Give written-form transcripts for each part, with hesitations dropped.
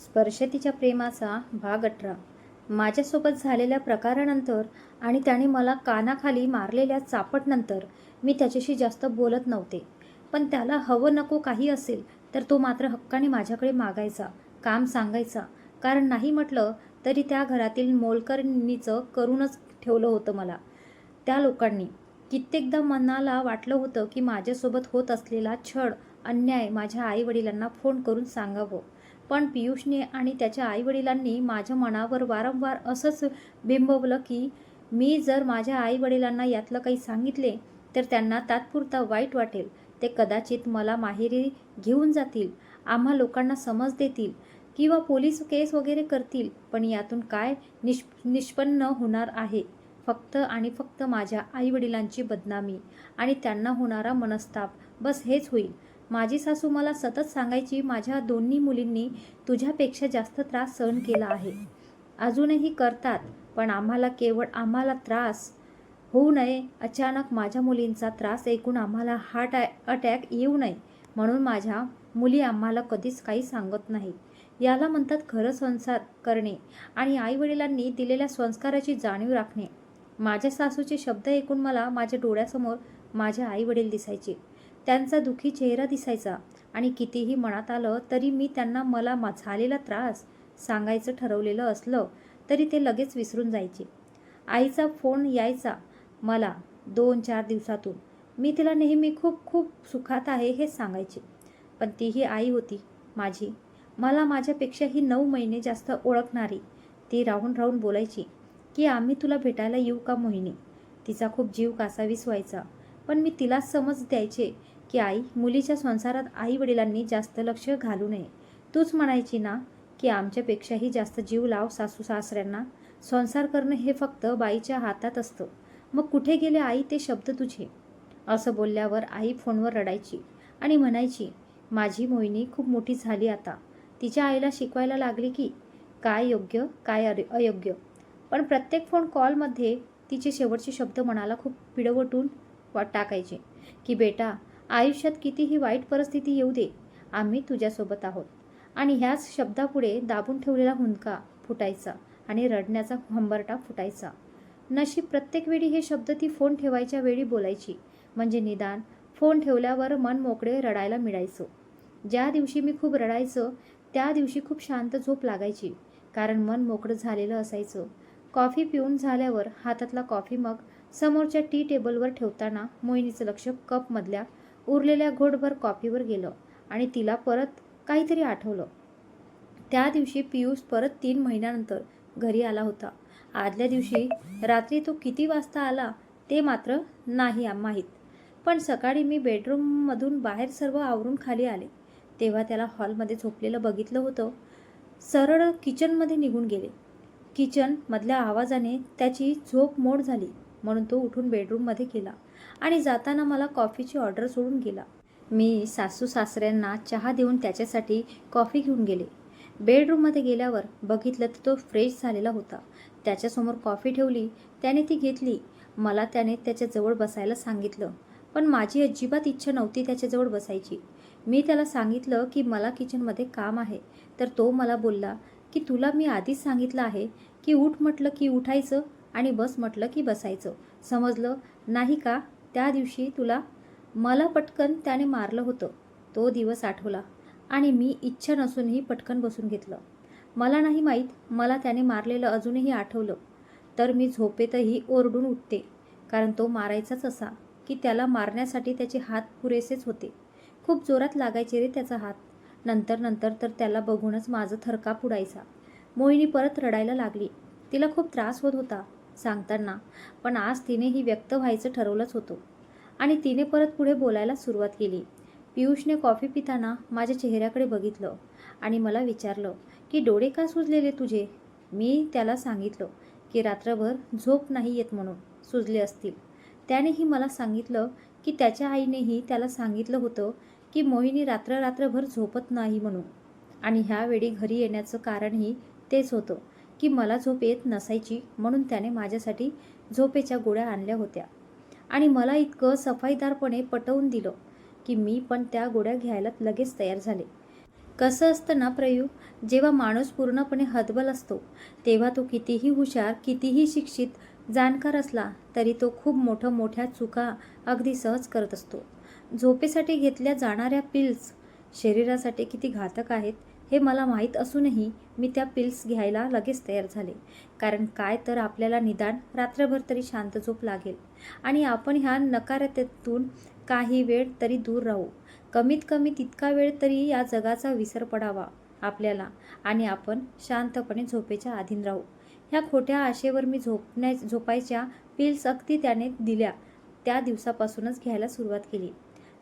स्पर्शतीच्या प्रेमाचा भाग 18. माझ्यासोबत झालेल्या प्रकारानंतर आणि त्याने मला कानाखाली मारलेल्या चापटनंतर मी त्याच्याशी जास्त बोलत नव्हते. पण त्याला हवं नको काही असेल तर तो मात्र हक्काने माझ्याकडे मागायचा, काम सांगायचा. कारण नाही म्हटलं तरी त्या घरातील मोलकरणीचं करूनच ठेवलं होतं मला. त्या लोकांनी कित्येकदा मनाला वाटलं होतं की माझ्यासोबत होत असलेला छळ, अन्याय माझ्या आईवडिलांना फोन करून सांगावं. पण पियुषने आणि त्याच्या आईवडिलांनी माझ्या मनावर वारंवार असंच बिंबवलं की मी जर माझ्या आईवडिलांना यातलं काही सांगितले तर त्यांना तात्पुरता वाईट वाटेल. ते कदाचित मला माहेरी घेऊन जातील, आम्हा लोकांना समज देतील किंवा पोलीस केस वगैरे करतील. पण यातून काय निष्पन्न होणार आहे? फक्त आणि फक्त माझ्या आईवडिलांची बदनामी आणि त्यांना होणारा मनस्ताप, बस हेच होईल. माझी सासू मला सतत सांगायची, माझ्या दोन्ही मुलींनी तुझ्यापेक्षा जास्त त्रास सहन केला आहे, अजूनही करतात, पण केवळ आम्हाला त्रास होऊ नये, अचानक माझ्या मुलींचा त्रास ऐकून आम्हाला हार्ट अटॅक येऊ नये म्हणून माझ्या मुली आम्हाला कधीच काही सांगत नाही. याला म्हणतात खरं संसार करणे आणि आईवडिलांनी दिलेल्या संस्काराची जाणीव राखणे. माझ्या सासूचे शब्द ऐकून मला माझ्या डोळ्यासमोर माझे आईवडील दिसायचे, त्यांचा दुःखी चेहरा दिसायचा आणि कितीही मनात आलं तरी मी त्यांना मला झालेला त्रास सांगायचं ठरवलेलं असलं तरी ते लगेच विसरून जायचे. आईचा फोन यायचा मला 2-4 दिवसातून. मी तिला नेहमी खूप खूप सुखात आहे हे सांगायचे. पण तीही आई होती माझी, मला माझ्यापेक्षाही 9 महिने जास्त ओळखणारी. ती राहून राहून बोलायची की आम्ही तुला भेटायला येऊ का मोहिनी. तिचा खूप जीव कासावीस व्हायचा. पण मी तिलाच समज द्यायचे की आई, मुलीच्या संसारात आई वडिलांनी जास्त लक्ष घालू नये. तूच म्हणायची ना की आमच्यापेक्षाही जास्त जीव लाव सासू सासऱ्यांना. संसार करणं हे फक्त बाईच्या हातात असतं. मग कुठे गेले आई ते शब्द तुझे? असं बोलल्यावर आई फोनवर रडायची आणि म्हणायची, माझी मोहिनी खूप मोठी झाली आता. तिच्या आईला शिकवायला लागली की काय योग्य काय अयोग्य. पण प्रत्येक फोन कॉलमध्ये तिचे शेवटचे शब्द मनाला खूप पिळवटून टाकायचे की बेटा, आयुष्यात कितीही वाईट परिस्थिती येऊ दे, आम्ही तुझ्यासोबत आहोत. आणि ह्याच शब्दापुढे दाबून ठेवलेला हुंदका फुटायचा आणि रडण्याचा हंबरटा फुटायचा. नशीब प्रत्येक वेळी हे शब्द ती फोन ठेवायच्या वेळी बोलायची, म्हणजे निदान फोन ठेवल्यावर मन मोकळे रडायला मिळायचं. ज्या दिवशी मी खूप रडायचं त्या दिवशी खूप शांत झोप लागायची, कारण मन मोकळं झालेलं असायचं. कॉफी पिऊन झाल्यावर हातातला कॉफी मग समोरच्या टी टेबलवर ठेवताना मोहिनीचं लक्ष कपमधल्या उरलेल्या घोटभर कॉफीवर गेलं आणि तिला परत काहीतरी आठवलं. त्या दिवशी पियुष परत 3 महिन्यानंतर घरी आला होता. आदल्या दिवशी रात्री तो किती वाजता आला ते मात्र नाही माहीत. पण सकाळी मी बेडरूममधून बाहेर सर्व आवरून खाली आले तेव्हा त्याला हॉलमध्ये झोपलेलं बघितलं होतं. सरळ किचनमध्ये निघून गेले. किचनमधल्या आवाजाने त्याची झोप मोड झाली म्हणून तो उठून बेडरूममध्ये गेला आणि जाताना मला कॉफीची ऑर्डर सोडून गेला. मी सासू सासऱ्यांना चहा देऊन त्याच्यासाठी कॉफी घेऊन गेले. बेडरूममध्ये गेल्यावर बघितलं तर तो फ्रेश झालेला होता. त्याच्यासमोर कॉफी ठेवली, त्याने ती घेतली. मला त्याने त्याच्याजवळ बसायला सांगितलं, पण माझी अजिबात इच्छा नव्हती त्याच्याजवळ बसायची. मी त्याला सांगितलं की मला किचनमध्ये काम आहे, तर तो मला बोलला की तुला मी आधीच सांगितलं आहे की उठ म्हटलं की उठायचं आणि बस म्हटलं की बसायचं, समजलं नाही का? त्या दिवशी मला पटकन त्याने मारलं होतं. तो दिवस आठवला आणि मी इच्छा नसूनही पटकन बसून घेतलं. मला नाही माहीत, मला त्याने मारलेलं अजूनही आठवलं तर मी झोपेतही ओरडून उठते, कारण तो मारायचाच असा की त्याला मारण्यासाठी त्याचे हात पुरेसेच होते. खूप जोरात लागायचे रे त्याचा हात. नंतर तर त्याला बघूनच माझं थरकाप उडायचा. मोहिनी परत रडायला लागली. तिला खूप त्रास होत होता सांगताना, पण आज तिनेही व्यक्त व्हायचं ठरवलंच होतं आणि तिने परत पुढे बोलायला सुरुवात केली. पियुषने कॉफी पिताना माझ्या चेहऱ्याकडे बघितलं आणि मला विचारलं की डोळे का सुजलेले तुझे? मी त्याला सांगितलं की रात्रभर झोप नाही येत म्हणून सुजले असतील. त्यानेही मला सांगितलं की त्याच्या आईनेही त्याला सांगितलं होतं की मोहिनी रात्रभर झोपत नाही म्हणून. आणि ह्यावेळी घरी येण्याचं कारणही तेच होतं की मला झोप येत नसायची म्हणून त्याने माझ्यासाठी झोपेच्या गोळ्या आणल्या होत्या आणि मला इतकं सफाईदारपणे पटवून दिलं की मी पण त्या गोळ्या घ्यायला लगेच तयार झाले. कसं असतं ना प्रयू, जेव्हा माणूस पूर्णपणे हतबल असतो तेव्हा तो कितीही हुशार, कितीही शिक्षित, जाणकार असला तरी तो खूप मोठ्या चुका अगदी सहज करत असतो. झोपेसाठी घेतल्या जाणाऱ्या पिल्स शरीरासाठी किती घातक आहेत हे मला माहीत असूनही मी त्या पिल्स घ्यायला लगेच तयार झाले. कारण काय तर आपल्याला निदान रात्रभर तरी शांत झोप लागेल आणि आपण ह्या नकारात्मकतेतून काही वेळ तरी दूर राहू. कमीत कमी तितका वेळ तरी या जगाचा विसर पडावा आपल्याला आणि आपण शांतपणे झोपेच्या अधीन राहू. ह्या खोट्या आशेवर मी झोपायच्या पिल्स अगदी त्याने दिल्या त्या दिवसापासूनच घ्यायला सुरुवात केली.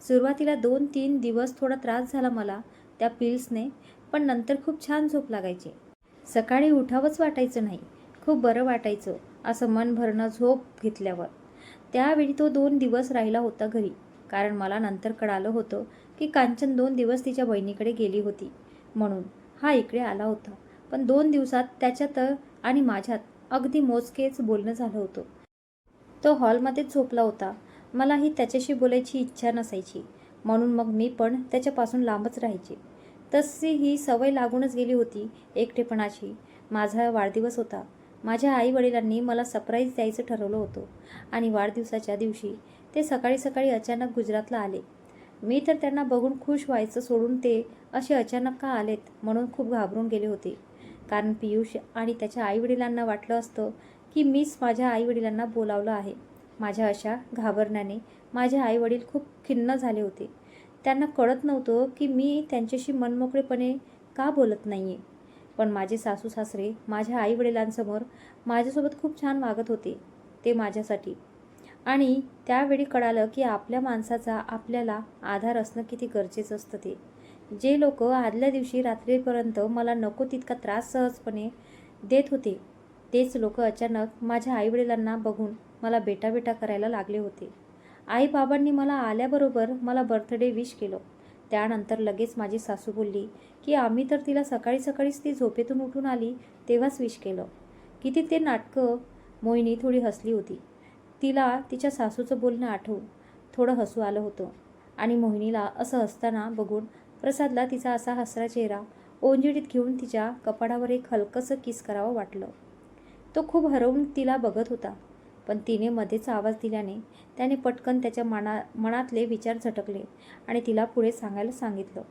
सुरुवातीला 2-3 दिवस थोडा त्रास झाला मला त्या पिल्सने, पण नंतर खूप छान झोप लागायची. सकाळी उठावंच वाटायचं नाही. खूप बरं वाटायचं असं मन भरणं झोप घेतल्यावर. त्यावेळी तो 2 दिवस राहिला होता घरी. कारण मला नंतर कळालं होतं की कांचन 2 दिवस तिच्या बहिणीकडे गेली होती म्हणून हा इकडे आला होता. पण 2 दिवसात त्याच्यात आणि माझ्यात अगदी मोजकेच बोलणं झालं होतं. तो हॉलमध्येच झोपला होता. मलाही त्याच्याशी बोलायची इच्छा नसायची म्हणून मग मी पण त्याच्यापासून लांबच राहायचे. तशी ही सवय लागूनच गेली होती एकटेपणाची. माझा वाढदिवस होता. माझ्या आईवडिलांनी मला सरप्राईज द्यायचं ठरवलं होतं आणि वाढदिवसाच्या दिवशी ते सकाळी सकाळी अचानक गुजरातला आले. मी तर त्यांना बघून खुश व्हायचं सोडून ते असे अचानक का आलेत म्हणून खूप घाबरून गेले होते. कारण पियुष आणि त्याच्या आईवडिलांना वाटलं असतं की मीच माझ्या आईवडिलांना बोलावलं आहे. माझ्या अशा घाबरण्याने माझे आईवडील खूप खिन्न झाले होते. त्यांना कळत नव्हतं की मी त्यांच्याशी मनमोकळेपणे का बोलत नाही आहे. पण माझे सासू सासरे माझ्या आईवडिलांसमोर माझ्यासोबत खूप छान वागत होते. ते माझ्यासाठी. आणि त्यावेळी कळालं की आपल्या माणसाचा आपल्याला आधार असणं किती गरजेचं असतं ते. जे लोक आदल्या दिवशी रात्रीपर्यंत मला नको तितका त्रास सहजपणे देत होते तेच लोक अचानक माझ्या आईवडिलांना बघून मला बेटा बेटा करायला लागले होते. आईबाबांनी मला आल्याबरोबर मला बर्थडे विश केलं. त्यानंतर लगेच माझी सासू बोलली की आम्ही तर तिला सकाळी सकाळीच ती झोपेतून उठून आली तेव्हाच विश केलं. किती ते नाटकं. मोहिनी थोडी हसली होती. तिला तिच्या सासूचं बोलणं आठवून थोडं हसू आलं होतं आणि मोहिनीला असं हसताना बघून प्रसादला तिचा असा हसरा चेहरा ओंजळीत घेऊन तिच्या कपाळावर एक हलकंसं किस करावं वाटलं. तो खूप हरवून तिला बघत होता. पण तिने मध्येच आवाज दिल्याने त्याने पटकन त्याच्या मनातले विचार झटकले आणि तिला पुढे सांगायला सांगितलं.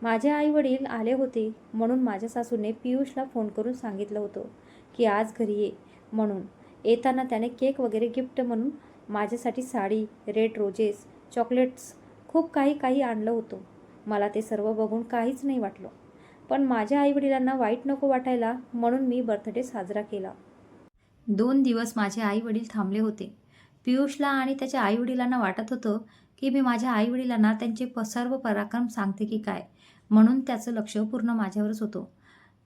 माझे आईवडील आले होते म्हणून माझ्या सासूने पियुषला फोन करून सांगितलं होतं की आज घरी ये म्हणून. येताना त्याने केक वगैरे गिफ्ट म्हणून माझ्यासाठी साडी, रेड रोजेस, चॉकलेट्स खूप काही आणलं होतं. मला ते सर्व बघून काहीच नाही वाटलं. पण माझ्या आईवडिलांना वाईट नको वाटायला म्हणून मी बर्थडे साजरा केला. 2 दिवस माझे आईवडील थांबले होते. पियुषला आणि त्याच्या आईवडिलांना वाटत होतं की मी माझ्या आईवडिलांना त्यांचे सर्व पराक्रम सांगते की काय, म्हणून त्याचं लक्ष पूर्ण माझ्यावरच होतं.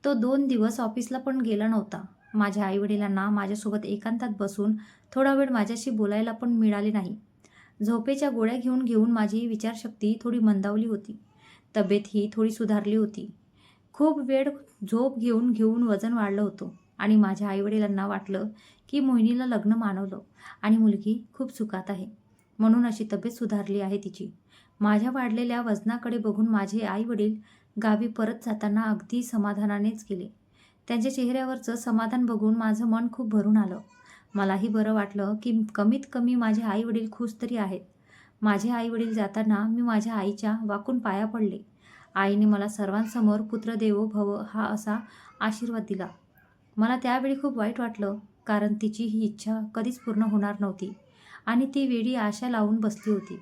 तो 2 दिवस ऑफिसला पण गेला नव्हता. माझ्या आईवडिलांना माझ्यासोबत एकांतात बसून थोडा वेळ माझ्याशी बोलायला पण मिळाले नाही. झोपेच्या गोळ्या घेऊन घेऊन माझी विचारशक्ती थोडी मंदावली होती. तब्येतही थोडी सुधारली होती. खूप वेळ झोप घेऊन घेऊन वजन वाढलं होतं आणि माझ्या आईवडिलांना वाटलं की मोहिनीला लग्न मानवलं आणि मुलगी खूप सुखात आहे म्हणून अशी तब्येत सुधारली आहे तिची. माझ्या वाढलेल्या वजनाकडे बघून माझे आईवडील गावी परत जाताना अगदी समाधानानेच गेले. त्यांच्या चेहऱ्यावरचं समाधान बघून माझं मन खूप भरून आलं. मलाही बरं वाटलं की कमीत कमी माझे आईवडील खुश तरी आहेत. माझे आईवडील जाताना मी माझ्या आईच्या वाकून पाया पडले. आईने मला सर्वांसमोर पुत्रदेवो भव हा असा आशीर्वाद दिला. मला त्यावेळी खूप वाईट वाटलं कारण तिची ही इच्छा कधीच पूर्ण होणार नव्हती आणि ती वेडी आशा लावून बसली होती.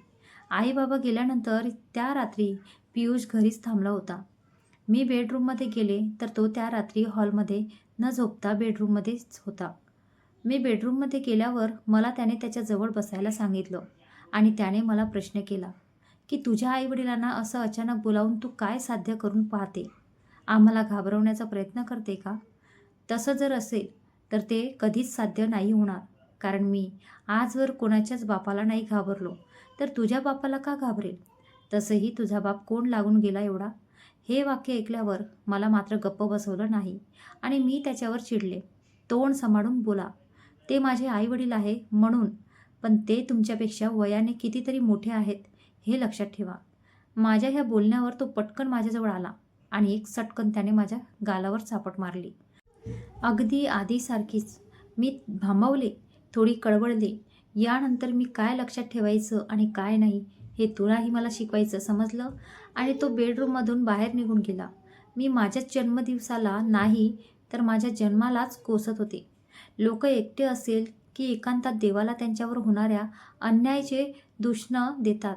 आई बाबा गेल्यानंतर त्या रात्री पियुष घरीच थांबला होता. मी बेडरूममध्ये गेले तर तो त्या रात्री हॉलमध्ये न झोपता बेडरूममध्येच होता. मी बेडरूममध्ये गेल्यावर मला त्याने त्याच्याजवळ बसायला सांगितलं आणि त्याने मला प्रश्न केला की तुझ्या आईवडिलांना असं अचानक बोलावून तू काय साध्य करून पाहते? आम्हाला घाबरवण्याचा प्रयत्न करते का? तसं जर असेल तर ते कधीच साध्य नाही होणार. कारण मी आजवर कोणाच्याच बापाला नाही घाबरलो तर तुझ्या बापाला का घाबरेल? तसंही तुझा बाप कोण लागून गेला एवढा? हे वाक्य ऐकल्यावर मला मात्र गप्प बसवलं नाही आणि मी त्याच्यावर चिडले. तोंड सांभाळून बोला. ते माझे आईवडील आहे म्हणून, पण ते तुमच्यापेक्षा वयाने कितीतरी मोठे आहेत हे लक्षात ठेवा. माझ्या ह्या बोलण्यावर तो पटकन माझ्याजवळ आला आणि एक सटकन त्याने माझ्या गालावर चापट मारली. अगदी आधीसारखीच. मी भांबावले, थोडी कळवळले. यानंतर मी काय लक्षात ठेवायचं आणि काय नाही हे तुलाही मला शिकवायचं, समजलं? आणि तो बेडरूममधून बाहेर निघून गेला. मी माझ्याच जन्मदिवसाला नाही तर माझ्या जन्मालाच कोसत होते. लोक एकटे असेल की एकांतात देवाला त्यांच्यावर होणाऱ्या अन्यायाचे दूषणं देतात.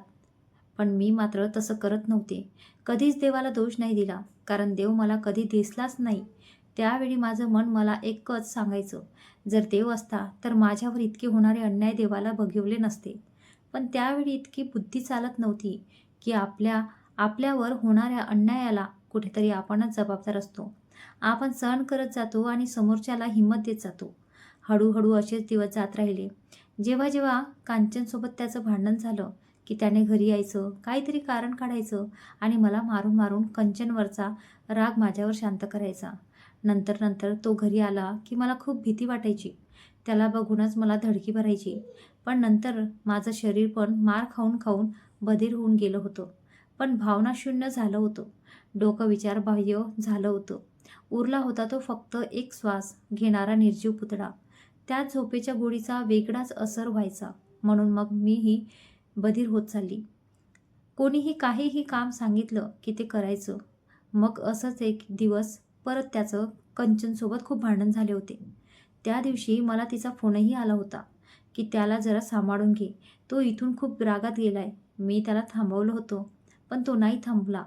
पण मी मात्र तसं करत नव्हते. कधीच देवाला दोष नाही दिला, कारण देव मला कधी दिसलाच नाही. त्यावेळी माझं मन मला एकच सांगायचं, जर देव असता तर माझ्यावर इतके होणारे अन्याय देवाला बघिवले नसते. पण त्यावेळी इतकी बुद्धी चालत नव्हती की आपल्यावर होणाऱ्या अन्यायाला कुठेतरी आपणच जबाबदार असतो. आपण सहन करत जातो आणि समोरच्याला हिंमत देत जातो. हळूहळू असेच दिवस जात राहिले. जेव्हा जेव्हा कांचनसोबत त्याचं भांडण झालं की त्याने घरी यायचं, काहीतरी कारण काढायचं आणि मला मारून मारून कंचनवरचा राग माझ्यावर शांत करायचा. नंतर नंतर तो घरी आला की मला खूप भीती वाटायची. त्याला बघूनच मला धडकी भरायची. पण नंतर माझं शरीर पण मार खाऊन खाऊन बधीर होऊन गेलं होतं. पण भावनाशून्य झालं होतं. डोकं विचारबाह्य झालं होतं. उरला होता तो फक्त एक श्वास घेणारा निर्जीव पुतळा. त्या झोपेच्या गोळीचा वेगळाच असर व्हायचा. म्हणून मग मीही बधीर होत चालली. कोणीही काहीही काम सांगितलं की ते करायचं. मग असंच एक दिवस परत त्याचं कंचनसोबत खूप भांडण झाले होते. त्या दिवशी मला तिचा फोनही आला होता की त्याला जरा सांभाळून घे, तो इथून खूप रागात गेलाय. मी त्याला थांबवलं होतं, पण तो नाही थांबला.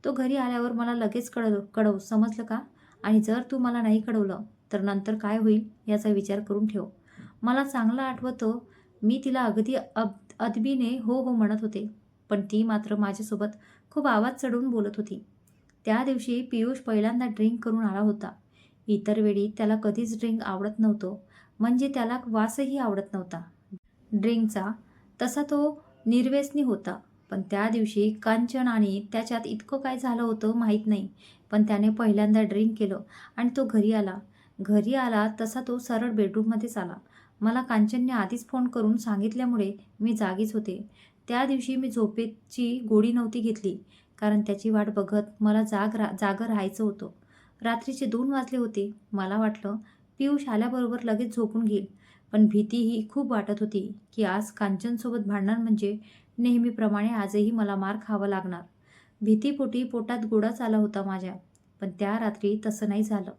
तो घरी आल्यावर मला लगेच कळव, समजलं का? आणि जर तू मला नाही कळवलं तर नंतर काय होईल याचा विचार करून ठेव. मला चांगलं आठवतं, मी तिला अगदी अदबीने हो हो म्हणत होते, पण ती मात्र माझ्यासोबत खूप आवाज चढवून बोलत होती. त्या दिवशी पियुष पहिल्यांदा ड्रिंक करून आला होता. इतर वेळी त्याला कधीच ड्रिंक आवडत नव्हतं, म्हणजे त्याला वासही आवडत नव्हता ड्रिंकचा. तसा तो निर्व्यसनी होता. पण त्या दिवशी कांचन आणि त्याच्यात इतकं काय झालं होतं माहीत नाही, पण त्याने पहिल्यांदा ड्रिंक केलं आणि तो घरी आला तसा तो सरळ बेडरूममध्येच आला. मला कांचनने आधीच फोन करून सांगितल्यामुळे मी जागीच होते. त्या दिवशी मी झोपेची गोळी नव्हती घेतली, कारण त्याची वाट बघत मला जागं राहायचं होतं. रात्रीचे 2 वाजले होते. मला वाटलं पियुष आल्याबरोबर लगेच झोपून घेईल, पण भीतीही खूप वाटत होती की आज कांचनसोबत भांडण म्हणजे नेहमीप्रमाणे आजही मला मार खावा लागणार. भीतीपोटी पोटात गोळाच आला होता माझ्या. पण त्या रात्री तसं नाही झालं.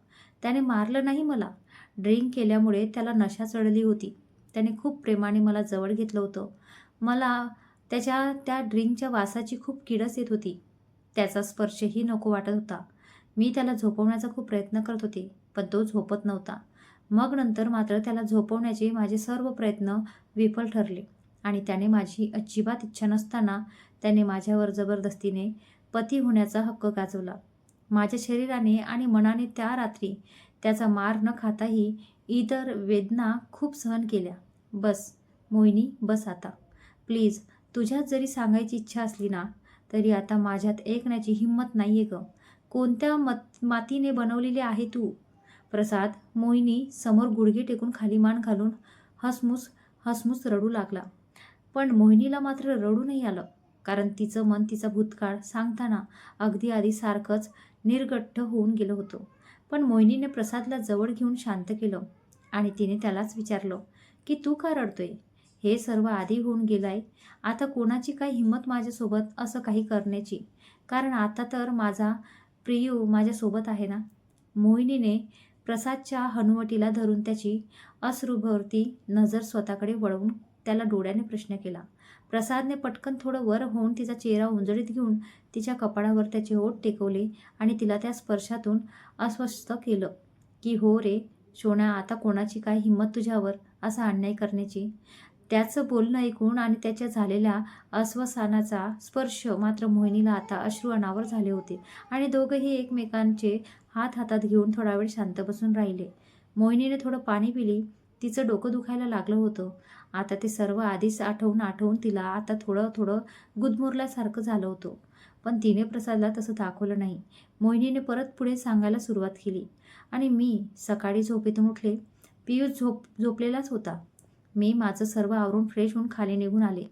त्याने मारलं नाही मला. ड्रिंक केल्यामुळे त्याला नशा चढली होती. त्याने खूप प्रेमाने मला जवळ घेतलं होतं. मला त्याच्या त्या ड्रिंकच्या वासाची खूप किळस येत होती. त्याचा स्पर्शही नको वाटत होता. मी त्याला झोपवण्याचा खूप प्रयत्न करत होते, पण तो झोपत नव्हता. मग नंतर मात्र त्याला झोपवण्याचे माझे सर्व प्रयत्न विफल ठरले आणि त्याने माझी अजिबात इच्छा नसताना त्याने माझ्यावर जबरदस्तीने पती होण्याचा हक्क गाजवला. माझ्या शरीराने आणि मनाने त्या रात्री त्याचा मार न खाताही इतर वेदना खूप सहन केल्या. बस मोहिनी, बस आता. प्लीज, तुझ्यात जरी सांगायची इच्छा असली ना, तरी आता माझ्यात ऐकण्याची हिंमत नाहीये गं. कोणत्या मातीने बनवलेली आहे तू? प्रसाद मोहिनी समोर गुडघे टेकून खाली मान घालून हसमुस रडू लागला. पण मोहिनीला मात्र रडू नाही आलं, कारण तिचं मन तिचा भूतकाळ सांगताना अगदी आधी सारखंच निर्गठ्ठ होऊन गेलं होतं. पण मोहिनीने प्रसादला जवळ घेऊन शांत केलं आणि तिने त्यालाच विचारलं की तू का रडतोय? हे सर्व आधी होऊन गेलंय. आता कोणाची काय हिंमत माझ्यासोबत असं काही करण्याची? कारण आता तर माझा प्रियू माझ्यासोबत आहे ना. मोहिनीने प्रसादच्या हनुवटीला धरून त्याची अश्रुभरती नजर स्वतःकडे वळवून त्याला डोळ्याने प्रश्न केला. प्रसादने पटकन थोडं वर होऊन तिचा चेहरा उंजळीत घेऊन तिच्या कपाळावर त्याचे ओठ टेकवले आणि तिला त्या स्पर्शातून अस्वस्थ केलं की हो रे सोन्या, आता कोणाची काय हिंमत तुझ्यावर असा अन्याय करण्याची? त्याचं बोलणं ऐकून आणि त्याच्या झालेल्या अस्वस्थानाचा स्पर्श मात्र मोहिनीला आता अश्रू अनावर झाले होते आणि दोघंही एकमेकांचे हात हातात घेऊन थोडा वेळ शांत बसून राहिले. मोहिनीने थोडं पाणी पिली. तिचं डोकं दुखायला लागलं होतं. आता ते सर्व आधीच आठवून तिला आता थोडं थोडं गुदमरल्यासारखं झालं होतं. पण तिने प्रसादला तसं दाखवलं नाही. मोहिनीने परत पुढे सांगायला सुरुवात केली. आणि मी सकाळी झोपेतून उठले. पियुष झोपलेलाच होता. मी माझं सर्व आवरून फ्रेश होऊन खाली निघून आले.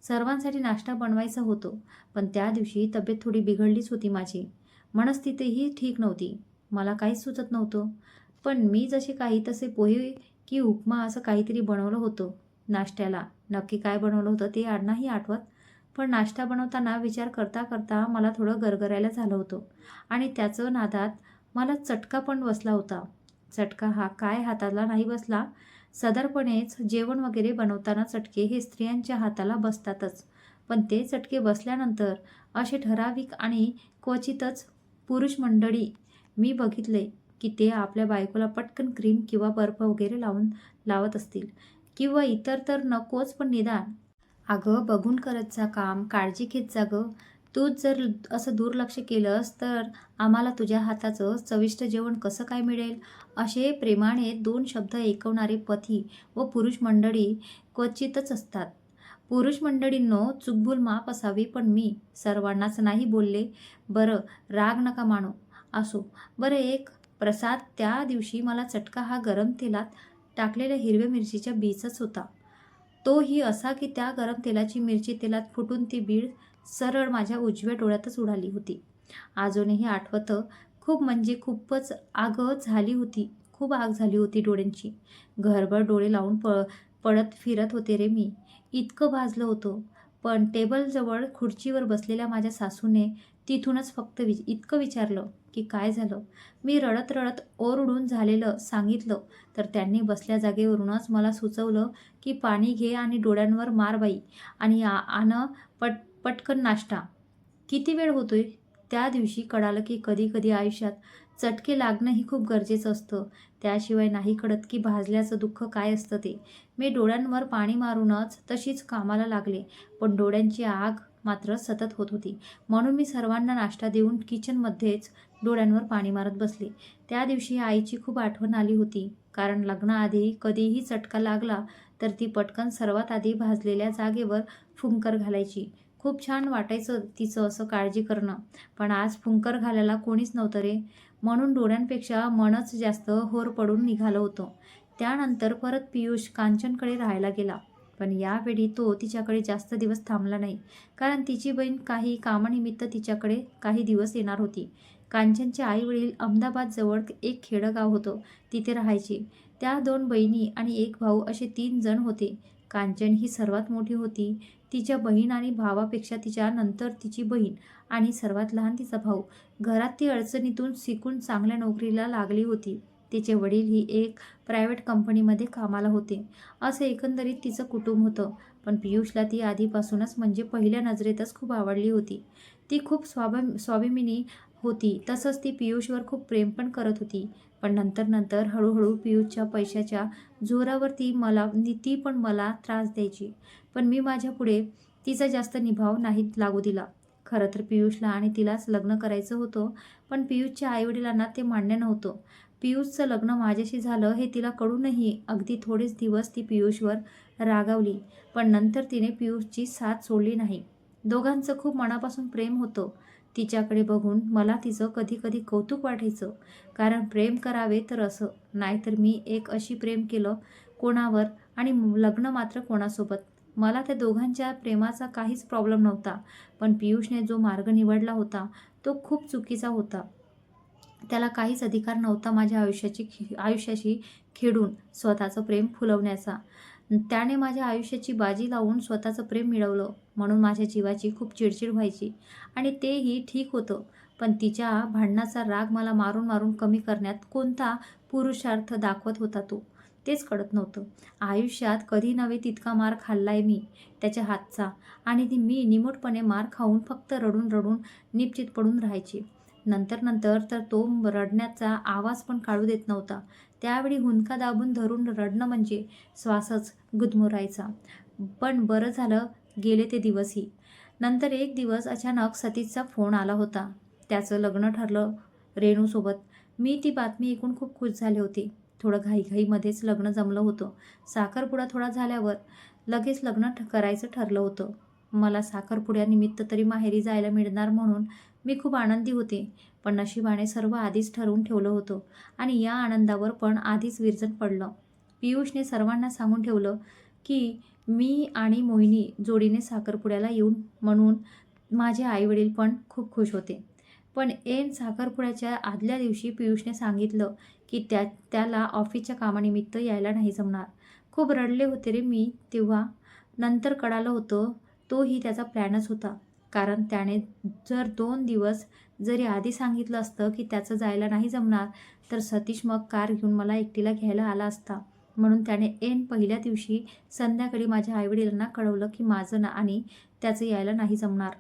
सर्वांसाठी नाश्ता बनवायचा होतो, पण त्या दिवशी तब्येत थोडी बिघडलीच होती माझी. मनस्थितीही ठीक नव्हती. मला काहीच सुचत नव्हतं. पण मी जसे काही तसे पोहे की उपमा असं काहीतरी बनवलं होतं नाश्त्याला. नक्की काय बनवलं होतं ते नाही आठवत. पण नाश्ता बनवताना विचार करता करता मला थोडं गरगरायला झालं होतं आणि त्याचं नादात मला चटका पण बसला होता. चटका हा काय हाताला नाही बसला. साधारणपणेच जेवण वगैरे बनवताना चटके हे स्त्रियांच्या हाताला बसतातच. पण ते चटके बसल्यानंतर असे ठराविक आणि क्वचितच पुरुष मंडळी मी बघितले की ते आपल्या बायकोला पटकन क्रीम किंवा बर्फ वगैरे लावत असतील किंवा इतर तर नकोच पण निदान "अगं बघून करत जा काम, काळजी घेत जा गं. तूच जर असं दुर्लक्ष केलंस तर आम्हाला तुझ्या हाताचं चविष्ट जेवण कसं काय मिळेल?" असे प्रेमाने 2 शब्द ऐकवणारे पती व पुरुष मंडळी क्वचितच असतात. पुरुष मंडळींनो चूकभूल माफ असावी पण मी सर्वांनाच नाही बोलले. बरं राग नका मानू. असो. बरं एक प्रसाद त्या दिवशी मला चटका हा गरम तेलात टाकलेल्या हिरव्या मिरचीच्या बीचच होता. तोही असा की त्या गरम तेलाची मिरची तेलात फुटून ती बीड सरळ माझ्या उजव्या डोळ्यातच उडाली होती. अजूनही आठवतं. खूप म्हणजे खूपच आग झाली होती. खूप आग झाली होती डोळ्यांची. घरभर डोळे लावून पळत फिरत होते रे मी. इतकं भाजलं होतं. पण टेबलजवळ खुर्चीवर बसलेल्या माझ्या सासूने तिथूनच फक्त इतकं विचारलं की काय झालं. मी रडत रडत ओरडून झालेलं सांगितलं तर त्यांनी बसल्या जागेवरूनच मला सुचवलं की पाणी घे आणि डोळ्यांवर मार बाई आणि आण पटकन नाश्ता. किती वेळ होतोय? त्या दिवशी कळालं की कधी कधी आयुष्यात चटके लागणंही खूप गरजेचं असतं. त्याशिवाय नाही कळत की भाजल्याचं दुःख काय असतं ते. मी डोळ्यांवर पाणी मारूनच तशीच कामाला लागले. पण डोळ्यांची आग मात्र सतत होत होती. म्हणून मी सर्वांना नाश्ता देऊन किचनमध्येच डोळ्यांवर पाणी मारत बसले. त्या दिवशी आईची खूप आठवण आली होती. कारण लग्नाआधी कधीही चटका लागला तर ती पटकन सर्वात आधी भाजलेल्या जागेवर फुंकर घालायची. खूप छान वाटायचं तिचं असं काळजी करणं. पण आज फुंकर घालायला कोणीच नव्हतं रे. म्हणून डोळ्यांपेक्षा मनच जास्त होर पडून निघालं होतं. त्यानंतर परत पियुष कांचनकडे राहायला गेला. पण यावेळी तो तिच्याकडे जास्त दिवस थांबला नाही. कारण तिची बहीण काही कामानिमित्त तिच्याकडे काही दिवस येणार होती. कांचनचे आई-वडील अहमदाबादजवळ एक खेडं होतं. तिथे राहायचे. त्या 2 बहिणी आणि 1 भाऊ असे 3 जण होते. कांचन ही सर्वात मोठी होती. तिच्या बहीण आणि भावापेक्षा तिच्या नंतर तिची बहीण आणि सर्वात लहान तिचा भाऊ. घरात ती अडचणीतून शिकून चांगल्या नोकरीला लागली होती. तिचे वडीलही एक प्रायव्हेट कंपनीमध्ये कामाला होते. असं एकंदरीत तिचं कुटुंब होतं. पण पियुषला ती आधीपासूनच म्हणजे पहिल्या नजरेतच खूप आवडली होती. ती खूप स्वाभिमानी होती. तसंच ती पियुषवर खूप प्रेम पण करत होती. पण नंतर हळूहळू पियुषच्या पैशाच्या जोरावर ती पण मला त्रास द्यायची. पण मी माझ्यापुढे तिचा जास्त निभाव नाही लागू दिला. खरं तर पियुषला आणि तिलाच लग्न करायचं होतं. पण पियुषच्या आईवडिलांना ते मान्य नव्हतं. पियुषचं लग्न माझ्याशी झालं हे तिला कळूनही अगदी थोडेच दिवस ती पियुषवर रागावली. पण नंतर तिने पियुषची साथ सोडली नाही. दोघांचं खूप मनापासून प्रेम होतं. तिच्याकडे बघून मला तिचं कधी कधी कौतुक वाटायचं. कारण प्रेम करावे तर असं, नाहीतर मी एक अशी प्रेम केलं कोणावर आणि लग्न मात्र कोणासोबत. मला त्या दोघांच्या प्रेमाचा काहीच प्रॉब्लेम नव्हता. पण पियुषने जो मार्ग निवडला होता तो खूप चुकीचा होता. त्याला काहीच अधिकार नव्हता माझ्या आयुष्याशी खेळून स्वतःचं प्रेम फुलवण्याचा. त्याने माझ्या आयुष्याची बाजी लावून स्वतःचं प्रेम मिळवलं. म्हणून माझ्या जीवाची खूप चिडचिड व्हायची आणि तेही ठीक होतं. पण तिच्या भांडणाचा राग मला मारून मारून कमी करण्यात कोणता पुरुषार्थ दाखवत होता तो, तेच कळत नव्हतं. आयुष्यात कधी नव्हे तितका मार खाल्लाय मी त्याच्या हातचा आणि मी निमूटपणे मार खाऊन फक्त रडून रडून निपचित पडून राहायची. नंतर तर तो रडण्याचा आवाज पण काढू देत नव्हता. त्यावेळी हुंदका दाबून धरून रडणं म्हणजे श्वासच गुदमरायचा. पण बरं झालं गेले ते दिवसही. नंतर एक दिवस अचानक सतीशचा फोन आला होता. त्याचं लग्न ठरलं रेणूसोबत. मी ती बातमी ऐकून खूप खुश झाले होते. थोडं घाईघाईमध्येच लग्न जमलं होतं. साखरपुडा थोडा झाल्यावर लगेच लग्न करायचं ठरलं होतं. मला साखरपुड्यानिमित्त तरी माहेरी जायला मिळणार म्हणून मी खूप आनंदी होते. पण नशिबाने सर्व आधीच ठरवून ठेवलं होतं आणि या आनंदावर पण आधीच विरजण पडलं. पियुषने सर्वांना सांगून ठेवलं की मी आणि मोहिनी जोडीने साखरपुड्याला येऊन म्हणून माझे आईवडील पण खूप खुश होते. पण ऐन साखरपुड्याच्या आदल्या दिवशी पियुषने सांगितलं की त्याला ऑफिसच्या कामानिमित्त यायला नाही जमणार. खूप रडले होते रे मी तेव्हा. नंतर कळालं होतं तोही त्याचा प्लॅनच होता. कारण त्याने जर 2 दिवस जरी आधी सांगितलं असतं की त्याचं जायला नाही जमणार, तर सतीश मग कार घेऊन मला एकटीला घ्यायला आला असता. म्हणून त्याने ऐन पहिल्या दिवशी संध्याकाळी माझ्या आईवडिलांना कळवलं की माझं आणि त्याचं यायला नाही जमणार.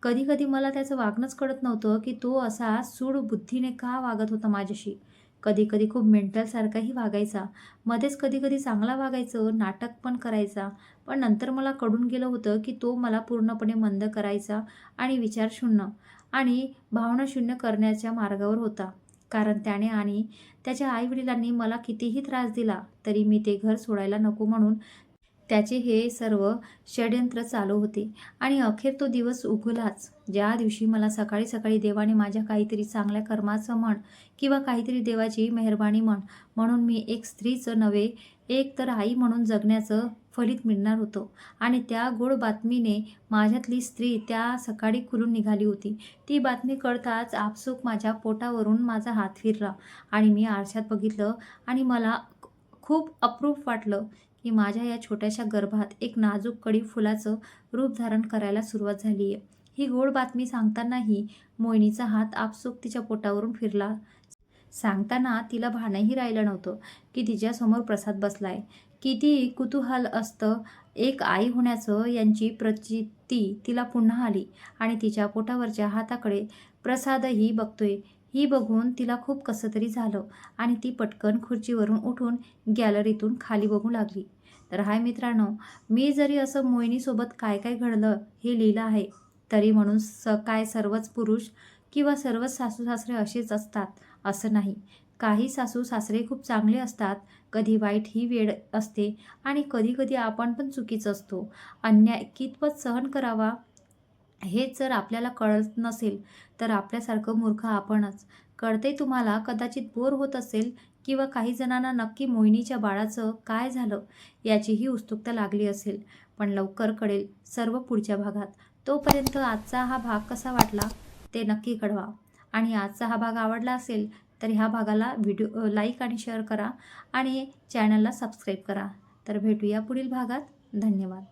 कधी कधी मला त्याचं वागणंच कळत नव्हतं की तो असा सूड बुद्धीने का वागत होता माझ्याशी. कधी कधी खूप मेंटलसारखाही वागायचा. मध्येच कधी कधी चांगला वागायचं, नाटक पण करायचा. पण नंतर मला कळून गेलं होतं की तो मला पूर्णपणे मंद करायचा आणि विचारशून्य आणि भावनाशून्य करण्याच्या मार्गावर होता. कारण त्याने आणि त्याच्या आईवडिलांनी मला कितीही त्रास दिला तरी मी ते घर सोडायला नको म्हणून त्याचे हे सर्व षड्यंत्र चालू होते. आणि अखेर तो दिवस उगवलाच, ज्या दिवशी मला सकाळी सकाळी देवाने माझ्या काहीतरी चांगल्या कर्माचं म्हण किंवा काहीतरी देवाची मेहरबानी म्हणून मी एक स्त्रीचं नव्हे, एक तर आई म्हणून जगण्याचं फलित मिळणार होतं. आणि त्या गोड बातमीने माझ्यातली स्त्री त्या सकाळी खुलून निघाली होती. ती बातमी कळताच आपसूक माझ्या पोटावरून माझा हात फिरला आणि मी आरशात बघितलं आणि मला खूप अप्रूप वाटलं की माझ्या या छोट्याशा गर्भात एक नाजूक कळी फुलाचं रूप धारण करायला सुरुवात झाली आहे. ही गोड बातमी सांगतानाही मोहिनीचा हात आपसूक तिच्या पोटावरून फिरला. सांगताना तिला भानही राहिलं नव्हतं की तिच्यासमोर प्रसाद बसलाय. किती कुतूहल असतं एक आई होण्याचं यांची प्रचिती तिला पुन्हा आली आणि तिच्या पोटावरच्या हाताकडे प्रसादही बघतोय. ही बघून तिला खूप कसं तरी झालं आणि ती पटकन खुर्चीवरून उठून गॅलरीतून खाली बघू लागली. तर हाय मित्रांनो, मी जरी असं मोहिनीसोबत काय काय घडलं हे लिहिलं आहे, तरी म्हणून काय सर्वच पुरुष किंवा सर्वच सासू सासरे असेच असतात असं नाही. काही सासू सासरे खूप चांगले असतात, कधी वाईट ही वेळ असते आणि कधी कधी आपण पण चुकीचं असतो. अन्याय कितपत सहन करावा हेच जर आपल्याला कळत नसेल तर आपल्यासारखं मूर्ख आपणच. कळते तुम्हाला कदाचित बोर होत असेल किंवा काही जणांना नक्की मोहिनीच्या बाळाचं काय झालं याचीही उत्सुकता लागली असेल. पण लवकर कळेल सर्व पुढच्या भागात. तोपर्यंत आजचा हा भाग कसा वाटला ते नक्की कळवा. आणि आजचा हा भाग आवडला असेल तर ह्या भागाला व्हिडिओ लाईक आणि शेअर करा आणि चॅनलला सबस्क्राईब करा. तर भेटूया पुढील भागात. धन्यवाद.